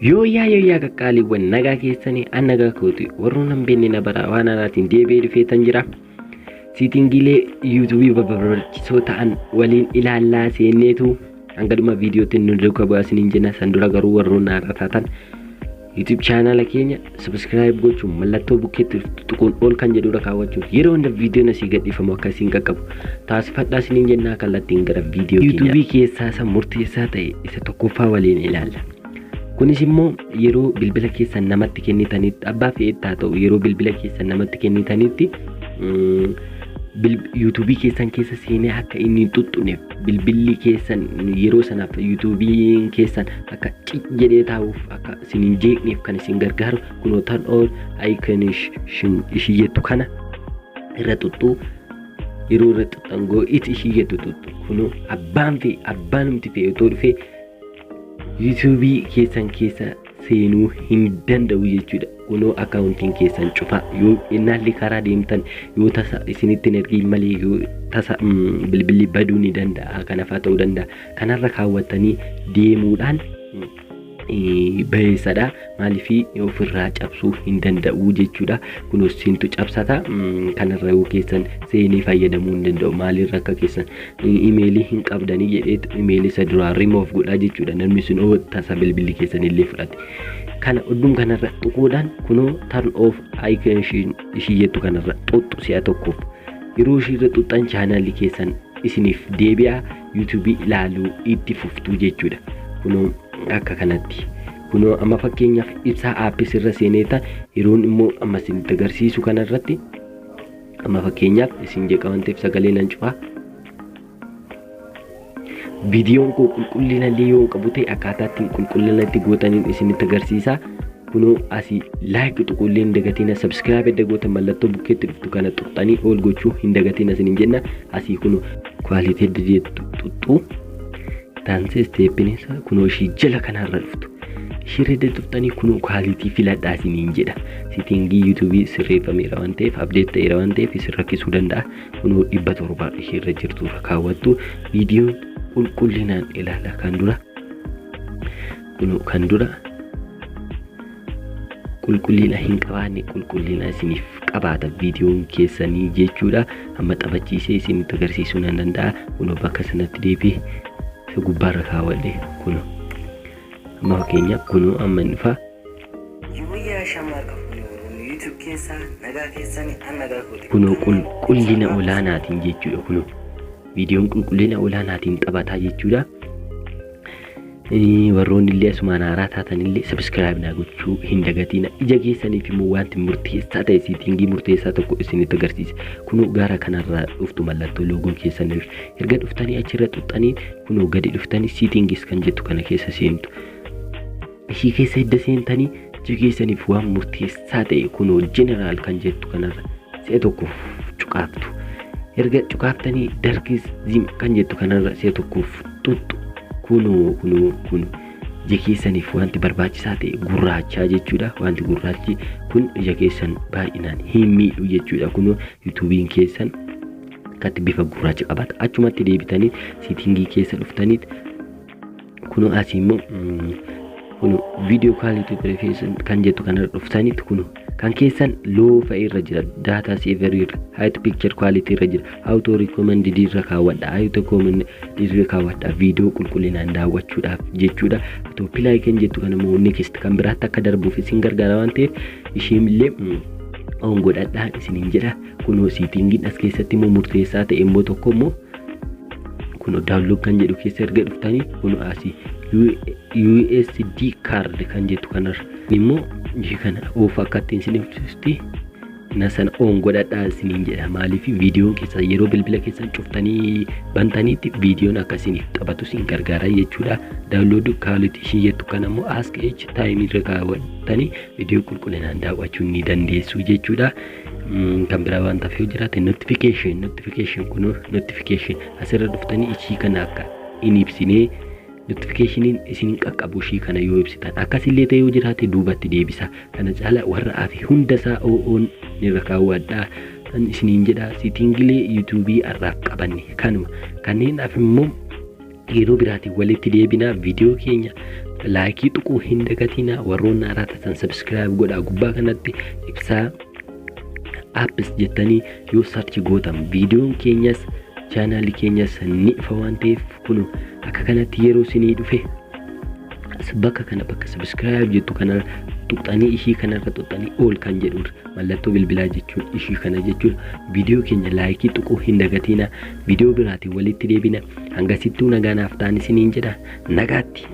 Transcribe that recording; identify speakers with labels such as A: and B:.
A: Yoo qaqqaaliiwwan nagaa keessanii an nagaa kooti warroon hin beekne na bara waan anaatiin deebi'ee dhufeetan jira. Siitingiilee yuutuubii barbaachisoo ta'an waliin ilaallaa seenneetu hanga dhuma viidiyootiin nu duukaa bu'aasiniin jenna. San dura garuu warroon haaraa taatan YouTube chaanala keenya subscribe gochuun mallattoo bukkeetti tuquun ol kan jedhudha kaawwachuun yeroo hunda viidiyoon asii gadhiifamu akkasiin qaqqabu taasifadhaa isiniin jennaa kallattiin gara viidiyoo keenya. YouTube keessaa isa murteessaa ta'e isa tokkoffaa waliin ilaalla. Kunis immoo yeroo bilbila keessan namatti kennitanitti abbaa fe'ettaa ta'u yeroo bilbila keessan namatti kennitanitti YouTube keessan keessa seenee akka inni tuttuneef bilbilli keessan yeroo sanaaf YouTube keessan akka cic jedhee taa'uuf akka isin hin jeeqneef kan isin gargaaru kunoo turn on icon ishii jettu kana irra tuttuu yeroo irra xuxxangoo ishii jettu tuttu kunoo abbaanumti fe'e otoo dhufee YouTube keessan keessa seenuu hin danda'u jechuudha. Kunoo akkaawuntiin keessan cufa yoo innaalli karaa deemtan yoo tasa isinitti hin ergiin malee yoo tasa bilbilli baduu ni danda'a kana fa'aa ta'uu danda'a. Kanarra kaawwatanii deemuudhaan baheessadha. Maaliif ofirraa cabsuu hin danda'u jechuudha. Kunoo siintu cabsata kanarra yoo keessan seenee fayyadamuu hin danda'u. Maalirra akka keessan imeelii hin qabdanii jedheetu imeelii isa duraa remove godhaa jechuudha. Namni sun oo tasa bilbilli keessan illee fudhate. Kana oddum kanarra tuquudhaan kunoo turn off icon ishii jettu kanarra tuttu si'a tokkoof yeroo ishiirra tuttan chaanaalli keessan isiniif deebi'a YouTube ilaaluu itti fuftuu jechuudha. Kunoo akka kanatti kunoo amma fakkeenyaaf ibsaa aappis irra seeneeta yeroon immoo amma isinitti agarsiisu kanarratti amma fakkeenyaaf isin jeqa wanteef sagalee nan cufaa. Viidiyoon koo qulqullina illee yoo qabu ta'e akkaataatti qulqullinatti gootaniin isinitti agarsiisa. Kunoo asii like tuqullee hin dagatina subscribe edda gootan mallattoo bukkeetti dhuftu kana tuqxanii ol gochuu hin dagatina isiniin jenna. Asii kunoo quality jedhu tuttu taansee steepinisa kunoo ishii jala kanarra dhuftu. Ishirra tuqxanii kunoo quality filadhaa isiniin jedha. Siitingii YouTube sirreeffameera waan ta'eef update ta'eera waan ta'eef isin rakkisuu danda'a. Kunoo 700 ishirra jirtu kaawwattu viidiyoon qulqullinaan ilaala kan dura qulqullina hin qabaanne qulqullina isiniif qabaata viidiyoon keessanii jechuudha. Amma taphachiisee isinitti agarsiisuu nan danda'a. Kunoo bakka sanatti deebi'ee gubbaarra kaawwadhe kunoo amma fakkeenya kunoo amma inni fa'a. Kunoo qulqullina olaanaatiin jechuudha. Kunoo viidiyoon qulqullina olaanaatiin taphataa jechuudha. Warroonni illee asumaan haaraa taatan illee subscribe naa gochuu hin dagatina. Ija keessaniif immoo wanti murteessaa ta'e siitingii murteessaa tokko isinitti agarsiisa. Kunoo gara kanarraa dhuftu mallattoo loogoo keessaniif erga dhuftanii achirra xuxxanii kunoo gadi dhuftanii siitingis kan jettu kana keessa seentu. Ishii keessa hidda seentanii ija keessaniif waan murteessaa ta'e kunoo general kan jettu kanarra si'a tokkoof cuqaaftu. Erga cuqaaftanii dargis zim kan jettu kanarra si'a tokkoof tuttu. Kunoo ija keessaniif wanti barbaachisaa ta'e gurraachaa jechuudha. Wanti gurraachi kun ija keessan baay'inaan hin miidhu jechuudha. Kunoo YouTubein keessan akkatti bifa gurraacha qabata. Achumatti deebitanii siitingii keessa dhuftanii kunoo asii immoo kunoo video quality preference kan jettu kanarra dhuftanitti kunoo kan keessan low irra jira, data saver irra, high picture quality irra jira, auto recommended irra kaawwadha, auto recommended irra kaawwadha video qulqullinaan daawwachuudhaaf jechuudha. Top like kan jettu kana immoo next kan biraatti akka darbuuf isin gargaara waan ta'eef ishiinillee on godhadhaa isiniin jedha. Kunoo siitingiin as keessatti immoo murteessaa ta'e immoo tokko immoo kunoo download kan jedhu keessa erga dhuftanii kunoo asii USD card kan jettu kanarra immoo ishii kana of akkatti isinitti nasan on godhadhaa isiniin jedha. Maaliif viidiyoon keessa yeroo bilbila keessan cuftanii bantaniitti viidiyoon akkasiniif taphatu isin gargaara jechuudha. Download quality ishii jettu kana immoo ask each time irra kaawwattanii viidiyoo qulqullinaan daawwachuu ni dandeessu jechuudha. Kan biraa waan ta'eef jiraate notification kunoo notification asirra dhuftanii ishii kana akka in ibsinee notificationin isin qaqqabu ishii kana yoo ibsitan akkasillee ta'ee yoo jiraate duubatti deebisa. Kana caala warra afi hunda isaa on irra kaawwadhaa kan isiniin jedha. Siitingilee YouTube arraaf qabanne kanuma kanneen af immoo yeroo biraatiin walitti deebinaa viidiyoo keenya laayikii tuquu hin dagatina. Warroonni haaraa taatan subscribe godhaa. Gubbaa kanatti ibsaa apps jettanii yoo search gootan viidiyoon keenyas channel keenyas ni ifa waan ta'eef kun akka kanatti yeroo isinii dhufe bakka kana bakka subscribe jettu kana tuqxanii ishii kanarra tuqxanii all kan jedhu mallattoo bilbilaa jechuun ishii kana jechuun viidiyoo keenya laayikii tuquu hin dagatina. Viidiyoo biraatiin walitti deebina. Hangasittuu nagaanaaf ta'an isiniin jedha. Nagaatti.